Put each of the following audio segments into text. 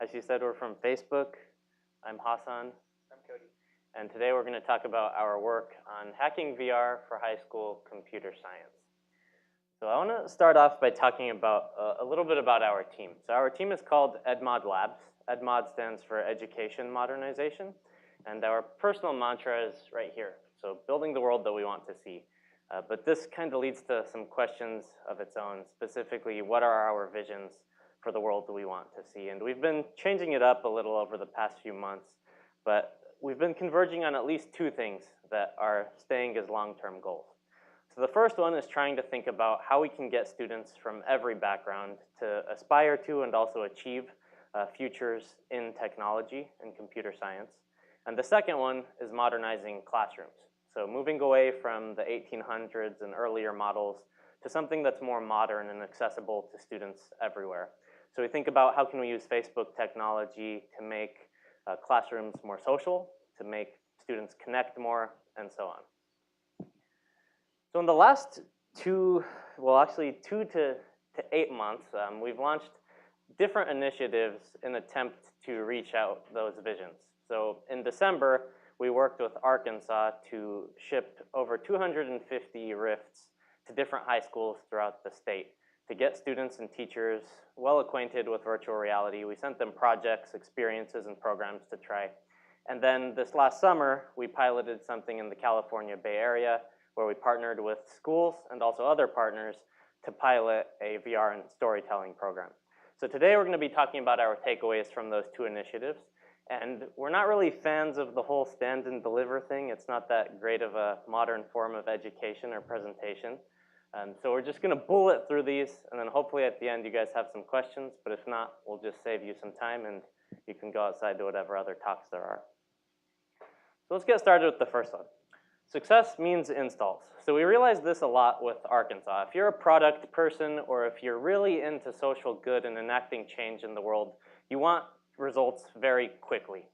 As you said, we're from Facebook. I'm Hassan. I'm Cody. And today we're going to talk about our work on hacking VR for high school computer science. So I want to start off by talking about a little bit about our team. So our team is called EdMod Labs. EdMod stands for Education Modernization. And our personal mantra is right here. So building the world that we want to see. But this kind of leads to some questions of its own, specifically what are our visions for the world that we want to see. And we've been changing it up a little over the past few months, but we've been converging on at least two things that are staying as long-term goals. So the first one is trying to think about how we can get students from every background to aspire to and also achieve futures in technology and computer science. And the second one is modernizing classrooms. So moving away from the 1800s and earlier models to something that's more modern and accessible to students everywhere. So we think about how can we use Facebook technology to make classrooms more social, to make students connect more, and so on. So in the last 2 to 8 months, we've launched different initiatives in attempt to reach out those visions. So in December, we worked with Arkansas to ship over 250 Rifts to different high schools throughout the state to get students and teachers well acquainted with virtual reality. We sent them projects, experiences, and programs to try. And then this last summer, we piloted something in the California Bay Area where we partnered with schools and also other partners to pilot a VR and storytelling program. So today we're going to be talking about our takeaways from those two initiatives. And we're not really fans of the whole stand and deliver thing. It's not that great of a modern form of education or presentation. So we're just going to bullet through these, and then hopefully at the end you guys have some questions. But if not, we'll just save you some time, and you can go outside to whatever other talks there are. So let's get started with the first one. Success means installs. So we realized this a lot with Arkansas. If you're a product person or if you're really into social good and enacting change in the world, you want results very quickly.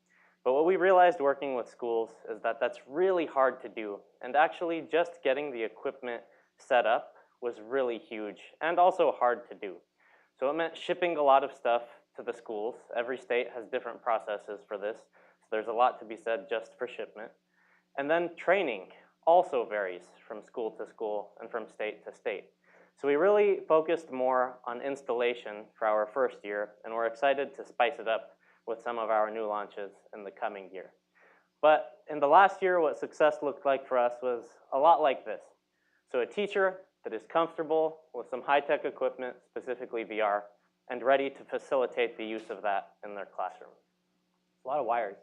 But what we realized working with schools is that that's really hard to do. And actually just getting the equipment set up was really huge and also hard to do. So it meant shipping a lot of stuff to the schools. Every state has different processes for this. So there's a lot to be said just for shipment. And then training also varies from school to school and from state to state. So we really focused more on installation for our first year, and we're excited to spice it up with some of our new launches in the coming year. But in the last year, what success looked like for us was a lot like this. So a teacher that is comfortable with some high-tech equipment, specifically VR, and ready to facilitate the use of that in their classroom. A lot of wires.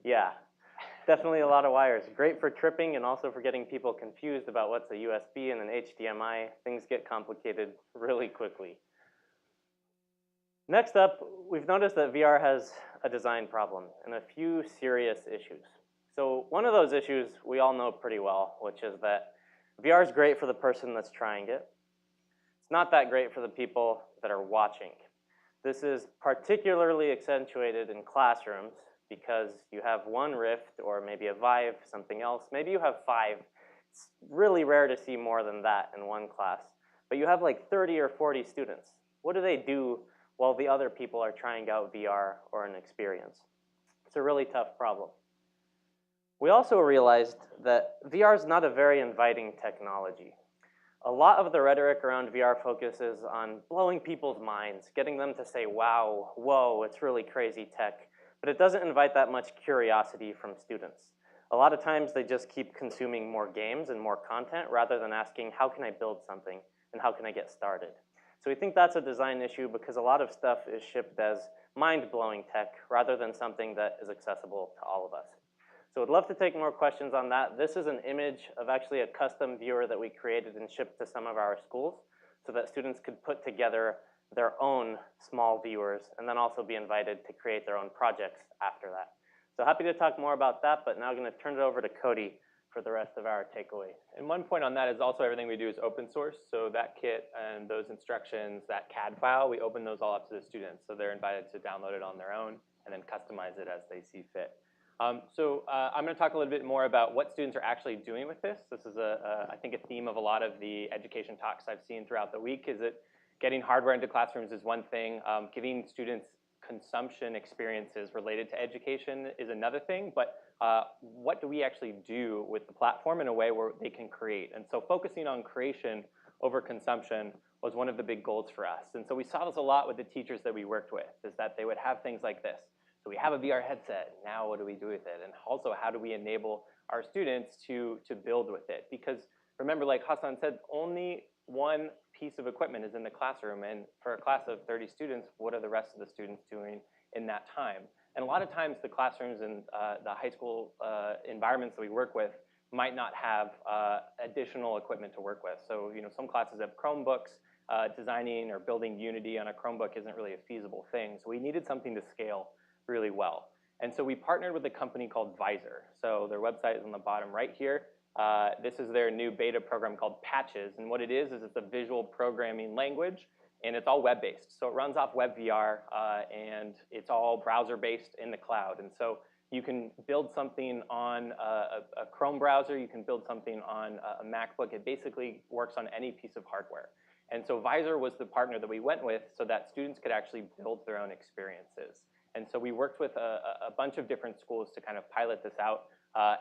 Yeah. Definitely a lot of wires. Great for tripping and also for getting people confused about what's a USB and an HDMI. Things get complicated really quickly. Next up, we've noticed that VR has a design problem and a few serious issues. So one of those issues we all know pretty well, which is that VR is great for the person that's trying it. It's not that great for the people that are watching. This is particularly accentuated in classrooms because you have one Rift or maybe a Vive, something else. Maybe you have 5. It's really rare to see more than that in one class. But you have like 30 or 40 students. What do they do while the other people are trying out VR or an experience? It's a really tough problem. We also realized that VR is not a very inviting technology. A lot of the rhetoric around VR focuses on blowing people's minds, getting them to say, wow, whoa, it's really crazy tech. But it doesn't invite that much curiosity from students. A lot of times they just keep consuming more games and more content rather than asking, how can I build something and how can I get started? So we think that's a design issue because a lot of stuff is shipped as mind-blowing tech rather than something that is accessible to all of us. So I'd love to take more questions on that. This is an image of actually a custom viewer that we created and shipped to some of our schools so that students could put together their own small viewers and then also be invited to create their own projects after that. So happy to talk more about that, but now I'm going to turn it over to Cody for the rest of our takeaways. And one point on that is also everything we do is open source. So that kit and those instructions, that CAD file, we open those all up to the students. So they're invited to download it on their own and then customize it as they see fit. I'm going to talk a little bit more about what students are actually doing with this. This is, I think, a theme of a lot of the education talks I've seen throughout the week, is that getting hardware into classrooms is one thing. Giving students consumption experiences related to education is another thing, but what do we actually do with the platform in a way where they can create? And so focusing on creation over consumption was one of the big goals for us. And so we saw this a lot with the teachers that we worked with, is that they would have things like this. So we have a VR headset, now what do we do with it? And also, how do we enable our students to build with it? Because remember, like Hassan said, only one piece of equipment is in the classroom, and for a class of 30 students, what are the rest of the students doing in that time? And a lot of times the classrooms and the high school environments that we work with might not have additional equipment to work with. So some classes have Chromebooks. Designing or building Unity on a Chromebook isn't really a feasible thing. So we needed something to scale really well. And so we partnered with a company called Visor. So their website is on the bottom right here. This is their new beta program called Patches. And what it is it's a visual programming language, and it's all web-based. So it runs off WebVR, and it's all browser-based in the cloud. And so you can build something on a Chrome browser. You can build something on a MacBook. It basically works on any piece of hardware. And so Visor was the partner that we went with so that students could actually build their own experiences. And so we worked with a bunch of different schools to kind of pilot this out.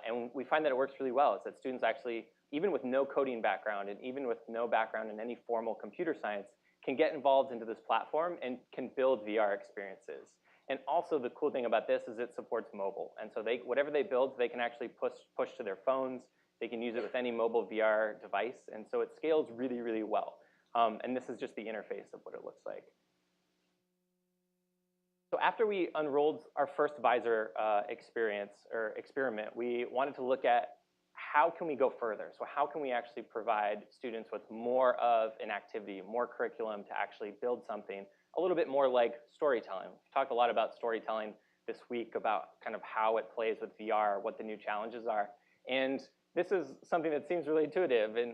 And we find that it works really well, is that students actually, even with no coding background and even with no background in any formal computer science, can get involved into this platform and can build VR experiences. And also the cool thing about this is it supports mobile. And so whatever they build, they can actually push to their phones. They can use it with any mobile VR device. And so it scales really, really well. And this is just the interface of what it looks like. So after we unrolled our first Visor experience or experiment, we wanted to look at how can we go further? So how can we actually provide students with more of an activity, more curriculum to actually build something a little bit more like storytelling? We've talked a lot about storytelling this week, about kind of how it plays with VR, what the new challenges are. And this is something that seems really intuitive, and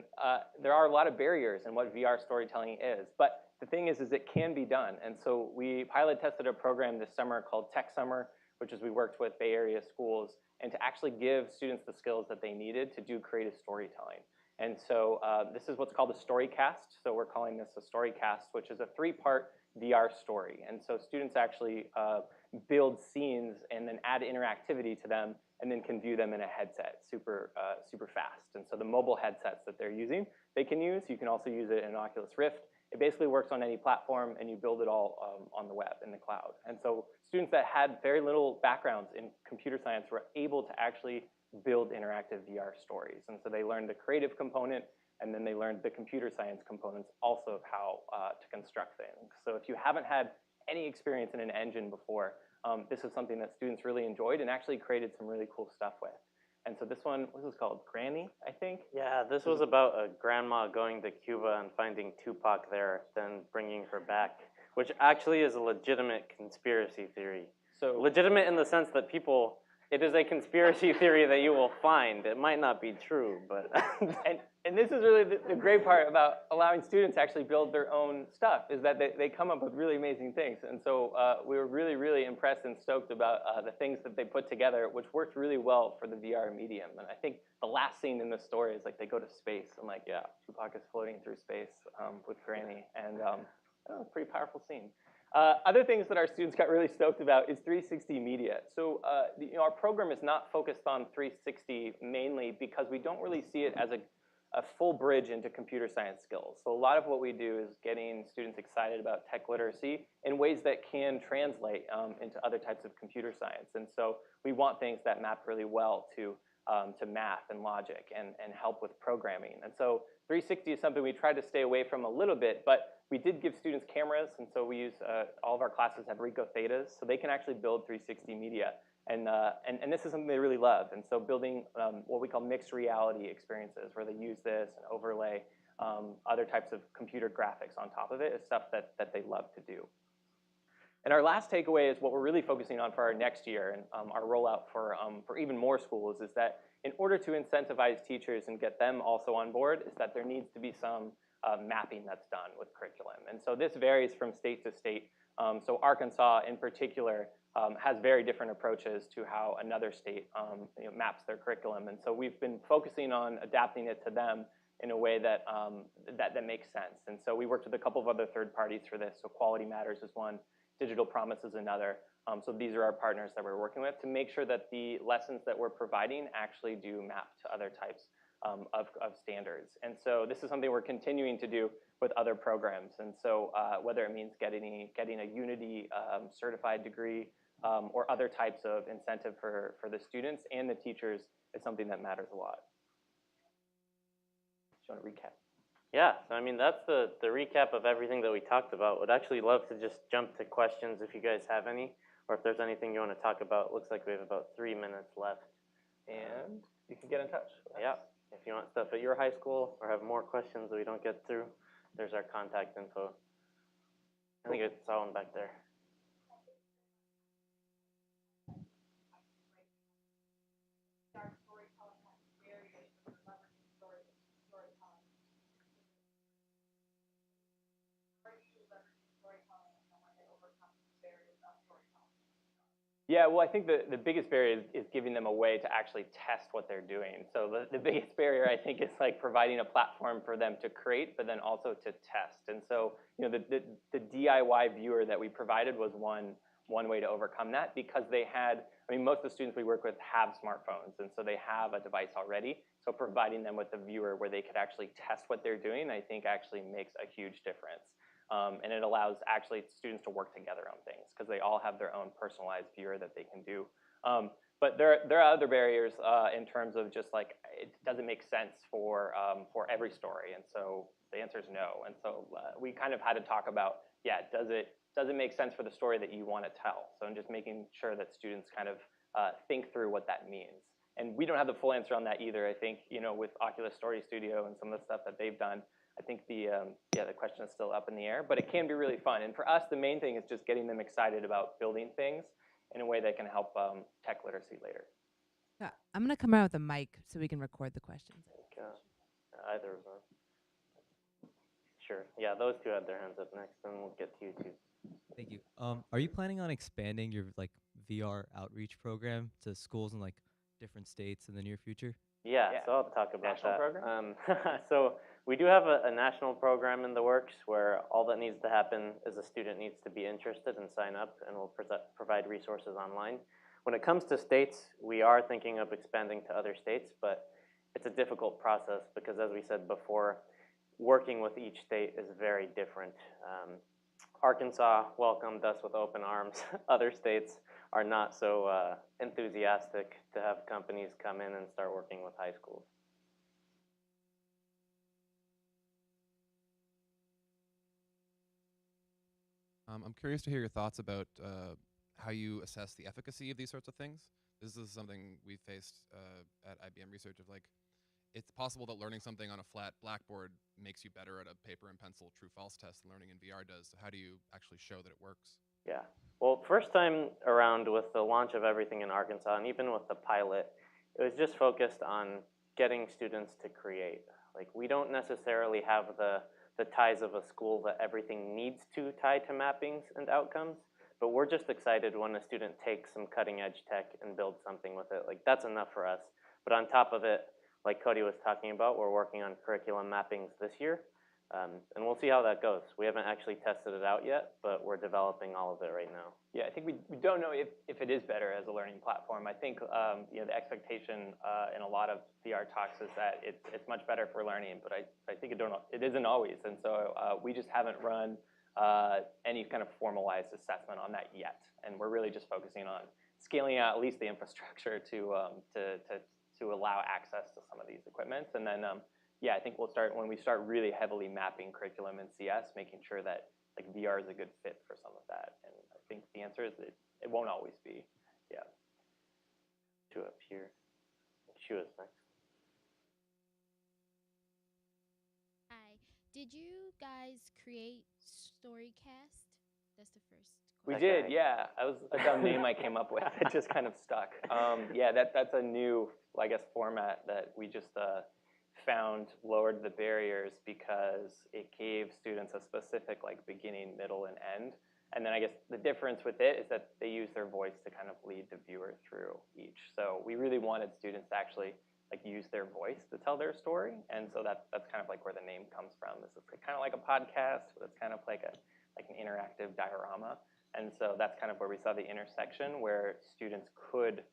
there are a lot of barriers in what VR storytelling is. But the thing is it can be done. And so we pilot tested a program this summer called Tech Summer, which is we worked with Bay Area schools, and to actually give students the skills that they needed to do creative storytelling. And so this is what's called a storycast. So we're calling this a storycast, which is a 3-part VR story. And so students actually build scenes and then add interactivity to them, and then can view them in a headset super fast. And so the mobile headsets that they're using, they can use. You can also use it in an Oculus Rift. It basically works on any platform, and you build it all on the web, in the cloud. And so students that had very little backgrounds in computer science were able to actually build interactive VR stories. And so they learned the creative component, and then they learned the computer science components also of how to construct things. So if you haven't had any experience in an engine before, this is something that students really enjoyed and actually created some really cool stuff with. And so this one, what was this called? Granny, I think? Yeah, this was about a grandma going to Cuba and finding Tupac there, then bringing her back, which actually is a legitimate conspiracy theory. So legitimate in the sense that it is a conspiracy theory that you will find. It might not be true, but... and this is really the great part about allowing students to actually build their own stuff, is that they come up with really amazing things. And so we were really, really impressed and stoked about the things that they put together, which worked really well for the VR medium. And I think the last scene in the story is like they go to space, and like, yeah, Tupac is floating through space with Granny. And that was a pretty powerful scene. Other things that our students got really stoked about is 360 media. So our program is not focused on 360 mainly because we don't really see it as a full bridge into computer science skills. So a lot of what we do is getting students excited about tech literacy in ways that can translate into other types of computer science. And so we want things that map really well to math and logic and help with programming. And so 360 is something we try to stay away from a little bit, but we did give students cameras, and so we use, all of our classes have Ricoh Thetas, so they can actually build 360 media. And this is something they really love. And so building what we call mixed reality experiences, where they use this and overlay other types of computer graphics on top of it, is stuff that they love to do. And our last takeaway is what we're really focusing on for our next year and our rollout for even more schools, is that in order to incentivize teachers and get them also on board, is that there needs to be some mapping that's done with curriculum. And so this varies from state to state. So Arkansas in particular has very different approaches to how another state maps their curriculum. And so we've been focusing on adapting it to them in a way that, that makes sense. And so we worked with a couple of other third parties for this. So Quality Matters is one Digital Promise is another. So these are our partners that we're working with to make sure that the lessons that we're providing actually do map to other types of standards. And so this is something we're continuing to do with other programs. And so whether it means getting a Unity certified degree or other types of incentive for the students and the teachers is something that matters a lot. Do you want to recap? Yeah, so I mean, that's the recap of everything that we talked about. Would actually love to just jump to questions if you guys have any, or if there's anything you want to talk about. Looks like we have about 3 minutes left. And you can get in touch. Yeah, if you want stuff at your high school or have more questions that we don't get through, there's our contact info. I think it's all in back there. Yeah, well, I think the biggest barrier is giving them a way to actually test what they're doing. So the biggest barrier, I think, is like providing a platform for them to create, but then also to test. And so, you know, the DIY viewer that we provided was one way to overcome that, because they had, I mean, most of the students we work with have smartphones, and so they have a device already. So providing them with a viewer where they could actually test what they're doing, I think actually makes a huge difference. And it allows actually students to work together on things because they all have their own personalized viewer that they can do. But there are other barriers in terms of just like it doesn't make sense for every story, and so the answer is no. And so we kind of had to talk about, yeah, does it make sense for the story that you want to tell? So I'm just making sure that students kind of think through what that means. And we don't have the full answer on that either. I think, you know, with Oculus Story Studio and some of the stuff that they've done, I think the question is still up in the air, but it can be really fun. And for us, the main thing is just getting them excited about building things in a way that can help tech literacy later. Yeah, I'm gonna come out with a mic so we can record the questions. Either of them. Sure. Yeah, those two had their hands up next, and we'll get to you too. Thank you. Are you planning on expanding your like VR outreach program to schools in like different states in the near future? Yeah, Yeah. so I'll talk about National that. program? So we do have a national program in the works where all that needs to happen is a student needs to be interested and sign up, and we'll provide resources online. When it comes to states, we are thinking of expanding to other states, but it's a difficult process because, as we said before, working with each state is very different. Arkansas welcomed us with open arms. Other states are not so enthusiastic to have companies come in and start working with high schools. I'm curious to hear your thoughts about how you assess the efficacy of these sorts of things. This is something we faced at IBM Research of like, it's possible that learning something on a flat blackboard makes you better at a paper and pencil true-false test than learning in VR does. So how do you actually show that it works? Yeah. Well, first time around with the launch of everything in Arkansas, and even with the pilot, it was just focused on getting students to create. Like, we don't necessarily have the ties of a school that everything needs to tie to mappings and outcomes, but we're just excited when a student takes some cutting edge tech and builds something with it. Like, that's enough for us. But on top of it, like Cody was talking about, we're working on curriculum mappings this year, and we'll see how that goes. We haven't actually tested it out yet, but we're developing all of it right now. Yeah, I think we don't know if it is better as a learning platform. I think you know, the expectation in a lot of VR talks is that it's much better for learning, but I think it isn't always. And so we just haven't run any kind of formalized assessment on that yet. And we're really just focusing on scaling out at least the infrastructure to allow access to some of these equipments. And then yeah, I think when we start really heavily mapping curriculum in CS, making sure that like VR is a good fit for some of that. And I think the answer is that it won't always be. Yeah. Two up here. She was next. Hi. Did you guys create Storycast? That's the first We question. did, yeah. That was a dumb name I came up with. It just kind of stuck. Yeah, that's a new, I guess, format that we just found lowered the barriers because it gave students a specific like beginning, middle, and end. And then I guess the difference with it is that they use their voice to kind of lead the viewer through each. So we really wanted students to actually like use their voice to tell their story. And so that's kind of like where the name comes from. This is kind of like a podcast, but it's kind of like an interactive diorama. And so that's kind of where we saw the intersection where students could,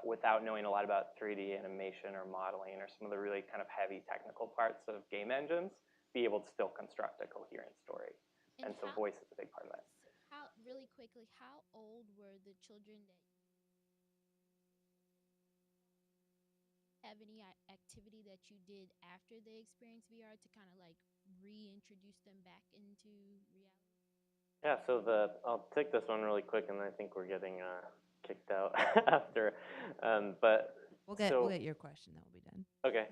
without knowing a lot about 3D animation or modeling or some of the really kind of heavy technical parts of game engines, be able to still construct a coherent story. And so voice is a big part of that. How really quickly, how old were the children that have any activity that you did after they experienced VR to kind of like reintroduce them back into reality? Yeah, so I'll take this one really quick, and I think we're getting kicked out after. But We'll get your question. That will be done. okay,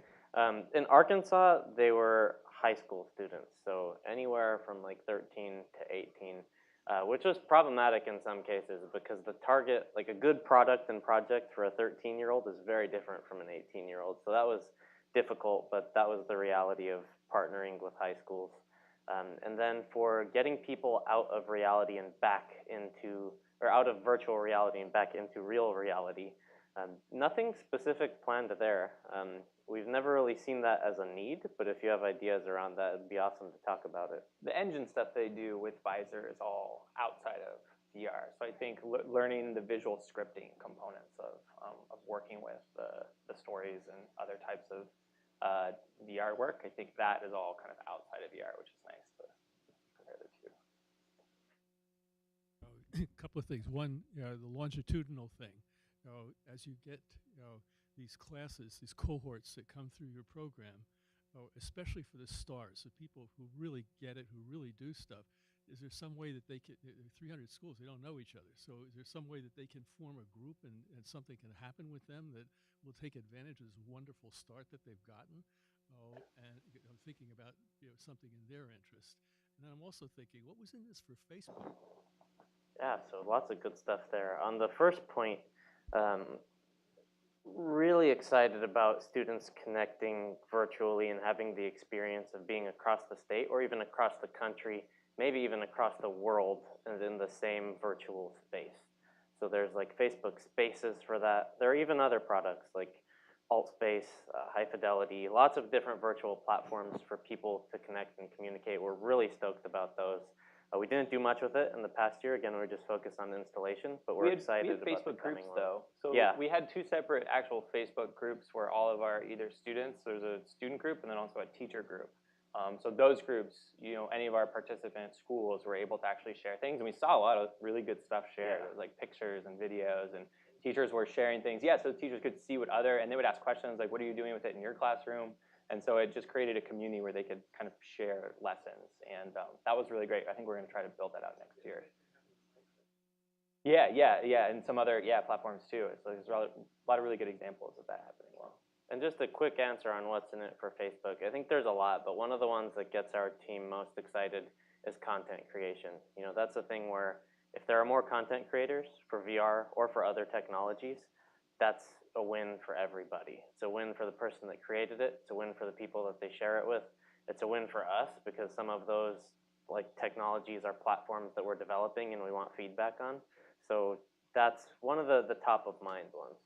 in Arkansas, they were high school students, so anywhere from like 13 to 18, which was problematic in some cases because the target, like a good product and project for a 13-year-old is very different from an 18-year-old. So that was difficult, but that was the reality of partnering with high schools. And then for getting people out of reality and back into, or out of virtual reality and back into real reality, nothing specific planned there. We've never really seen that as a need, but if you have ideas around that, it'd be awesome to talk about it. The engine stuff they do with Visor is all outside of VR. So I think learning the visual scripting components of working with the stories and other types of VR work, I think that is all kind of outside of VR, which is nice to compare the two. A couple of things. One, the longitudinal thing. As you get these classes, these cohorts that come through your program, especially for the stars, the people who really get it, who really do stuff, is there some way that they can, 300 schools, they don't know each other, so is there some way that they can form a group and something can happen with them that will take advantage of this wonderful start that they've gotten? And I'm thinking about something in their interest. And then I'm also thinking, what was in this for Facebook? Yeah, so lots of good stuff there. On the first point, really excited about students connecting virtually and having the experience of being across the state or even across the country, maybe even across the world, and in the same virtual space. So there's like Facebook Spaces for that. There are even other products like AltSpace, High Fidelity, lots of different virtual platforms for people to connect and communicate. We're really stoked about those. We didn't do much with it in the past year. Again, we were just focused on installation, but we're excited about the Facebook groups coming though. So yeah. we had two separate actual Facebook groups where all of our either students, there's a student group and then also a teacher group. So those groups, any of our participant schools were able to actually share things, and we saw a lot of really good stuff shared. Yeah. It was like pictures and videos, and teachers were sharing things. Yeah, so teachers could see and they would ask questions like, what are you doing with it in your classroom? And so it just created a community where they could kind of share lessons, and that was really great. I think we're going to try to build that out next year. Yeah, and some other platforms too. So there's a lot of really good examples of that happening well. And just a quick answer on what's in it for Facebook. I think there's a lot, but one of the ones that gets our team most excited is content creation. That's a thing where if there are more content creators for VR or for other technologies, that's a win for everybody. It's a win for the person that created it. It's a win for the people that they share it with. It's a win for us because some of those technologies are platforms that we're developing and we want feedback on. So that's one of the top of mind ones.